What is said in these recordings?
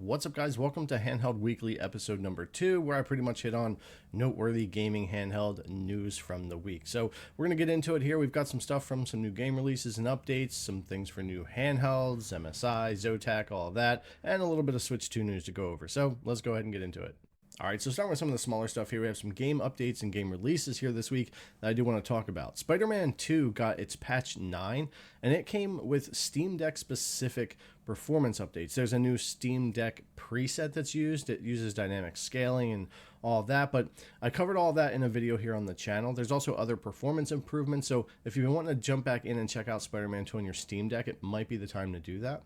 What's up, guys? Welcome to Handheld Weekly episode number 2, where I pretty much hit on noteworthy gaming handheld news from the week. So we're going to get into it here. We've got some stuff from some new game releases and updates, some things for new handhelds, MSI, JSAUX, all of that, and a little bit of Switch 2 news to go over. So let's go ahead and get into it. All right, so starting with some of the smaller stuff here, we have some game updates and game releases here this week that I do want to talk about. Spider-Man 2 got its patch 9, and it came with Steam Deck specific performance updates. There's a new Steam Deck preset that's used. It uses dynamic scaling and all of that, but I covered all that in a video here on the channel. There's also other performance improvements, so if you've been wanting to jump back in and check out Spider-Man 2 on your Steam Deck, it might be the time to do that.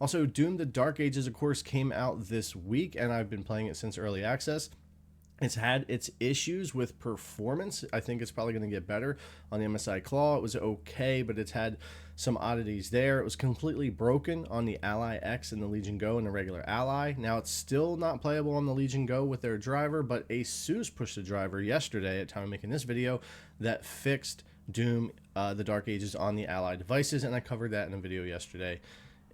Also, Doom: The Dark Ages, of course, came out this week, and I've been playing it since early access. It's had its issues with performance. I think it's probably going to get better on the MSI Claw. It was okay, but it's had some oddities there. It was completely broken on the Ally X and the Legion Go and the regular Ally. Now, it's still not playable on the Legion Go with their driver, but ASUS pushed a driver yesterday at the time of making this video that fixed Doom: The Dark Ages on the Ally devices, and I covered that in a video yesterday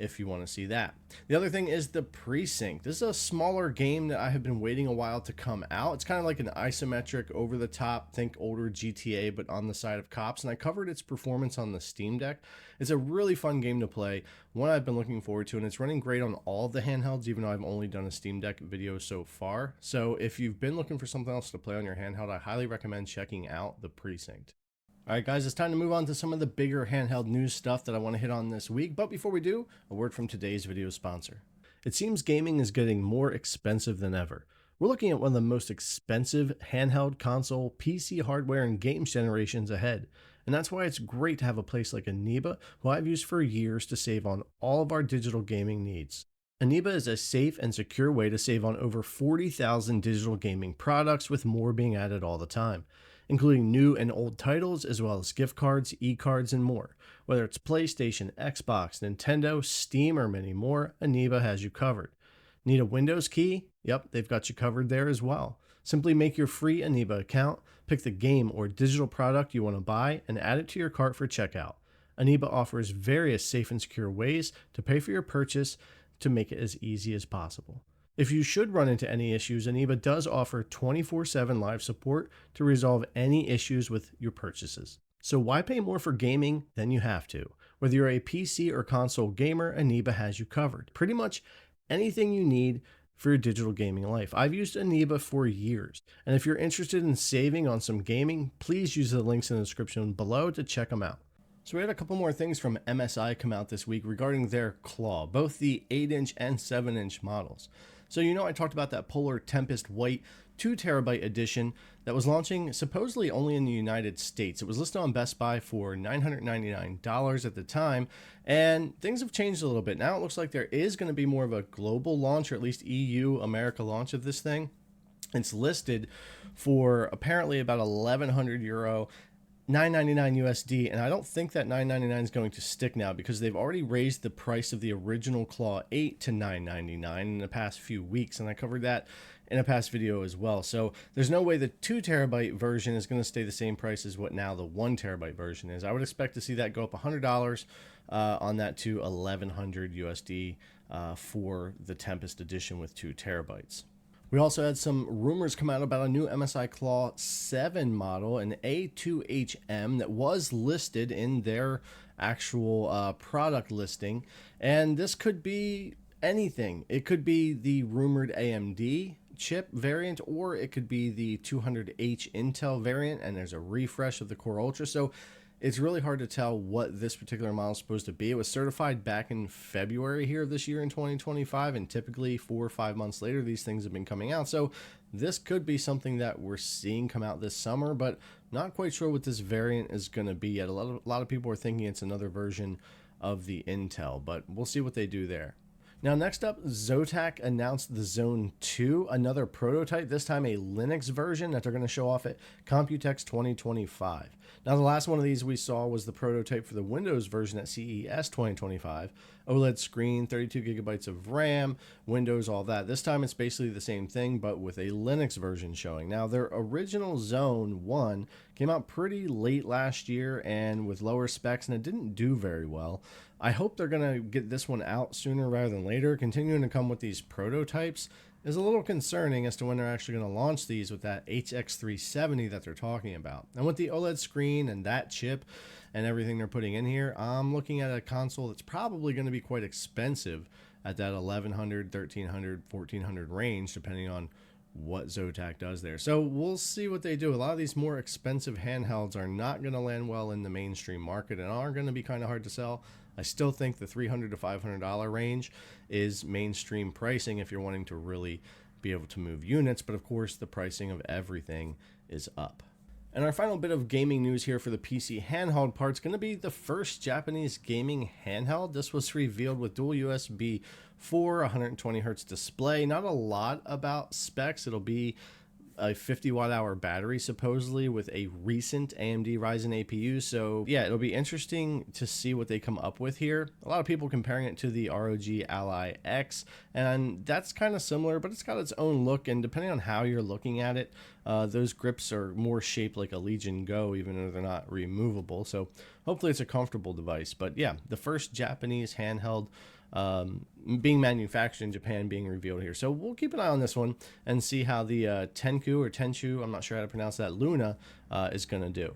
if you want to see that. The other thing is the Precinct. This is a smaller game that I have been waiting a while to come out. It's kind of like an isometric, over-the-top, think older GTA, but on the side of cops, and I covered its performance on the Steam Deck. It's a really fun game to play, one I've been looking forward to, and it's running great on all of the handhelds, even though I've only done a Steam Deck video so far. So if you've been looking for something else to play on your handheld, I highly recommend checking out the Precinct. All right, guys, it's time to move on to some of the bigger handheld news stuff that I want to hit on this week. But before we do, a word from today's video sponsor. It seems gaming is getting more expensive than ever. We're looking at one of the most expensive handheld console, PC hardware, and games generations ahead. And that's why it's great to have a place like Eneba, who I've used for years to save on all of our digital gaming needs. Eneba is a safe and secure way to save on over 40,000 digital gaming products, with more being added all the time, including new and old titles, as well as gift cards, e-cards, and more. Whether it's PlayStation, Xbox, Nintendo, Steam, or many more, Eneba has you covered. Need a Windows key? Yep, they've got you covered there as well. Simply make your free Eneba account, pick the game or digital product you want to buy, and add it to your cart for checkout. Eneba offers various safe and secure ways to pay for your purchase to make it as easy as possible. If you should run into any issues, Eneba does offer 24/7 live support to resolve any issues with your purchases. So why pay more for gaming than you have to? Whether you're a PC or console gamer, Eneba has you covered. Pretty much anything you need for your digital gaming life. I've used Eneba for years, and if you're interested in saving on some gaming, please use the links in the description below to check them out. So we had a couple more things from MSI come out this week regarding their Claw, both the 8-inch and 7-inch models. So I talked about that Polar Tempest White 2TB edition that was launching supposedly only in the United States. It was listed on Best Buy for $999 at the time, and things have changed a little bit. Now it looks like there is going to be more of a global launch, or at least EU, America launch of this thing. It's listed for apparently about 1,100 euro, $9.99 USD, and I don't think that $9.99 is going to stick now, because they've already raised the price of the original Claw 8 to $9.99 in the past few weeks, and I covered that in a past video as well. So there's no way the 2TB version is going to stay the same price as what now the 1TB version is. I would expect to see that go up $100 on that to 1,100 USD for the Tempest edition with 2 terabytes. We also had some rumors come out about a new MSI Claw 7 model, an A2HM, that was listed in their actual product listing. And this could be anything. It could be the rumored AMD chip variant, or it could be the 200H Intel variant, and there's a refresh of the Core Ultra. So it's really hard to tell what this particular model is supposed to be. It was certified back in February here this year in 2025, and typically 4 or 5 months later, these things have been coming out. So this could be something that we're seeing come out this summer, but not quite sure what this variant is going to be yet. A lot of people are thinking it's another version of the Intel, but we'll see what they do there. Now, next up, Zotac announced the Zone 2, another prototype, this time a Linux version that they're going to show off at Computex 2025. Now, the last one of these we saw was the prototype for the Windows version at CES 2025. OLED screen, 32 gigabytes of RAM, Windows, all that. This time it's basically the same thing, but with a Linux version showing. Now, their original Zone 1 came out pretty late last year and with lower specs, and it didn't do very well. I hope they're going to get this one out sooner rather than later. Continuing to come with these prototypes is a little concerning as to when they're actually going to launch these with that HX370 that they're talking about. And with the OLED screen and that chip and everything they're putting in here, I'm looking at a console that's probably going to be quite expensive at that 1100, 1300, 1400 range, depending on what Zotac does there. So we'll see what they do. A lot of these more expensive handhelds are not going to land well in the mainstream market and are going to be kind of hard to sell. I still think the $300 to $500 range is mainstream pricing if you're wanting to really be able to move units, but of course the pricing of everything is up. And our final bit of gaming news here for the PC handheld part is going to be the first Japanese gaming handheld. This was revealed with dual USB 4, 120 hertz display. Not a lot about specs. It'll be a 50 watt hour battery supposedly with a recent AMD Ryzen APU. So yeah, it'll be interesting to see what they come up with here. A lot of people comparing it to the ROG Ally X, and that's kind of similar, but it's got its own look, and depending on how you're looking at it, those grips are more shaped like a Legion Go, even though they're not removable. So hopefully it's a comfortable device. But yeah, the first Japanese handheld being manufactured in Japan being revealed here. So we'll keep an eye on this one and see how the Tenchu, I'm not sure how to pronounce that, Luna is going to do.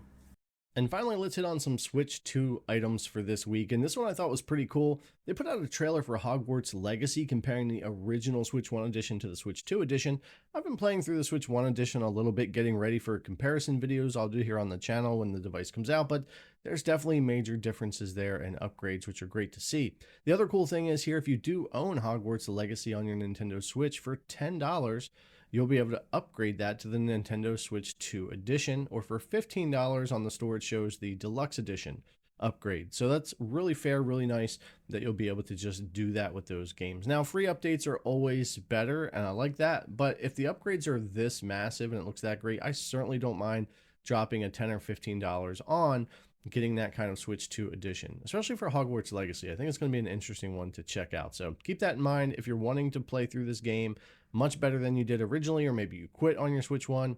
And finally, let's hit on some Switch 2 items for this week. And this one I thought was pretty cool. They put out a trailer for Hogwarts Legacy comparing the original Switch 1 edition to the Switch 2 edition. I've been playing through the Switch 1 edition a little bit, getting ready for comparison videos I'll do here on the channel when the device comes out, but there's definitely major differences there and upgrades, which are great to see. The other cool thing is here, if you do own Hogwarts Legacy on your Nintendo Switch for $10, you'll be able to upgrade that to the Nintendo Switch 2 edition, or for $15 on the store it shows the Deluxe edition upgrade. So that's really fair, really nice that you'll be able to just do that with those games. Now, free updates are always better, and I like that, but if the upgrades are this massive and it looks that great, I certainly don't mind dropping a $10 or $15 on getting that kind of Switch 2 edition, especially for Hogwarts Legacy. I think it's going to be an interesting one to check out. So keep that in mind if you're wanting to play through this game much better than you did originally, or maybe you quit on your Switch 1,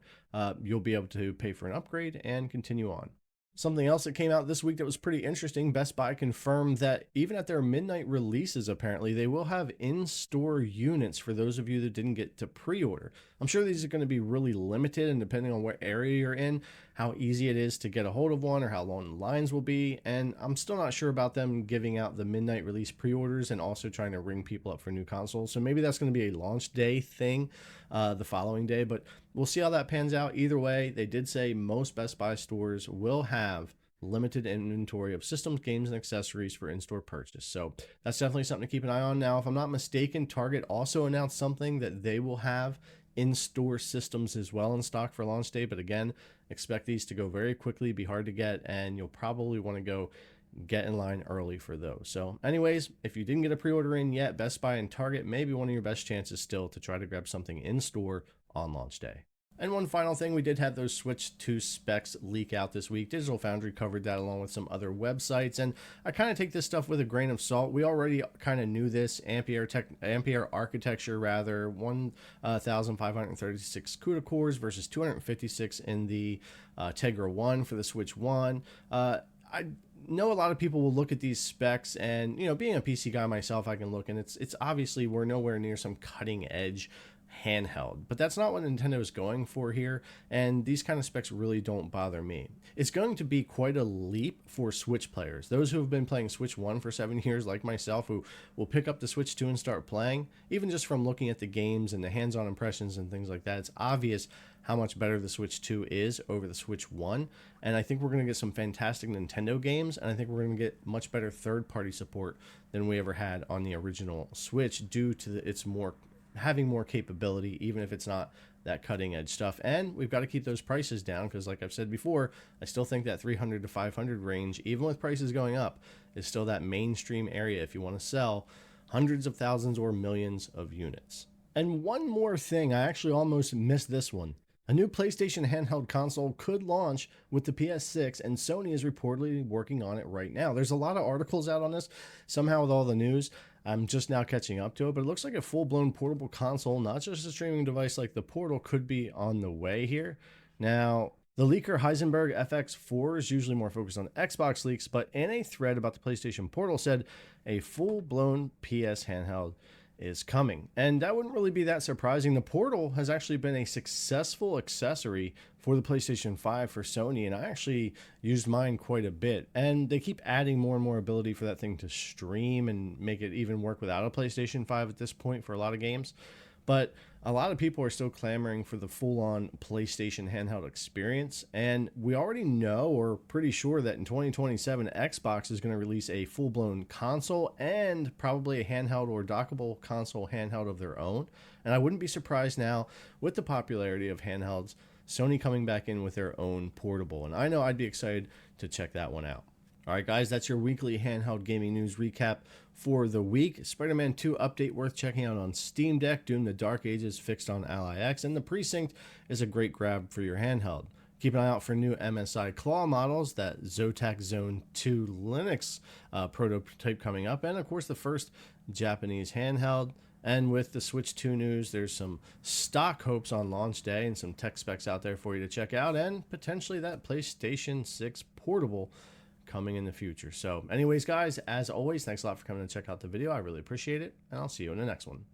you'll be able to pay for an upgrade and continue on. Something else that came out this week that was pretty interesting, Best Buy confirmed that even at their midnight releases, apparently, they will have in-store units for those of you that didn't get to pre-order. I'm sure these are going to be really limited, and depending on what area you're in, how easy it is to get a hold of one or how long the lines will be. And I'm still not sure about them giving out the midnight release pre-orders and also trying to ring people up for new consoles. So maybe that's going to be a launch day thing the following day, but we'll see how that pans out. Either way, they did say most Best Buy stores will have limited inventory of systems, games, and accessories for in-store purchase. So that's definitely something to keep an eye on. Now, if I'm not mistaken, Target also announced something that they will have in-store systems as well in stock for launch day. But again, expect these to go very quickly, be hard to get, and you'll probably want to go get in line early for those. So anyways, if you didn't get a pre-order in yet, Best Buy and Target may be one of your best chances still to try to grab something in store on launch day. And one final thing, we did have those Switch 2 specs leak out this week. Digital Foundry covered that along with some other websites, and I kind of take this stuff with a grain of salt. We already kind of knew this. Ampere architecture, 1,536 CUDA cores versus 256 in the Tegra 1 for the Switch 1. I know a lot of people will look at these specs, and being a PC guy myself, I can look, and it's obviously we're nowhere near some cutting edge handheld, but that's not what Nintendo is going for here, and these kind of specs really don't bother me. It's going to be quite a leap for Switch players, those who have been playing Switch 1 for 7 years like myself, who will pick up the Switch 2 and start playing. Even just from looking at the games and the hands-on impressions and things like that, it's obvious how much better the Switch 2 is over the Switch 1, and I think we're going to get some fantastic Nintendo games, and I think we're going to get much better third-party support than we ever had on the original Switch due to its having more capability, even if it's not that cutting edge stuff. And we've got to keep those prices down because, like I've said before, I still think that 300 to 500 range, even with prices going up, is still that mainstream area if you want to sell hundreds of thousands or millions of units. And one more thing, I actually almost missed this one. A new PlayStation handheld console could launch with the PS6, and Sony is reportedly working on it right now. There's a lot of articles out on this. Somehow, with all the news, I'm just now catching up to it, but it looks like a full blown portable console, not just a streaming device like the Portal, could be on the way here. Now, the leaker Heisenberg FX4 is usually more focused on Xbox leaks, but in a thread about the PlayStation Portal said a full blown PS handheld is coming. And that wouldn't really be that surprising. The Portal has actually been a successful accessory for the PlayStation 5 for Sony, and I actually used mine quite a bit. And they keep adding more and more ability for that thing to stream and make it even work without a PlayStation 5 at this point for a lot of games. But a lot of people are still clamoring for the full-on PlayStation handheld experience, and we already know, or pretty sure, that in 2027 Xbox is going to release a full-blown console and probably a handheld or dockable console handheld of their own. And I wouldn't be surprised now, with the popularity of handhelds, Sony coming back in with their own portable, and I know I'd be excited to check that one out. All right, guys, that's your weekly handheld gaming news recap for the week. Spider-Man 2 update worth checking out on Steam Deck. Doom: The Dark Ages fixed on Ally X, and the Precinct is a great grab for your handheld. Keep an eye out for new MSI Claw models, that Zotac Zone 2 Linux prototype coming up, and of course the first Japanese handheld. And with the Switch 2 news, there's some stock hopes on launch day and some tech specs out there for you to check out, and potentially that PlayStation 6 portable coming in the future. So anyways, guys, as always, thanks a lot for coming to check out the video. I really appreciate it, and I'll see you in the next one.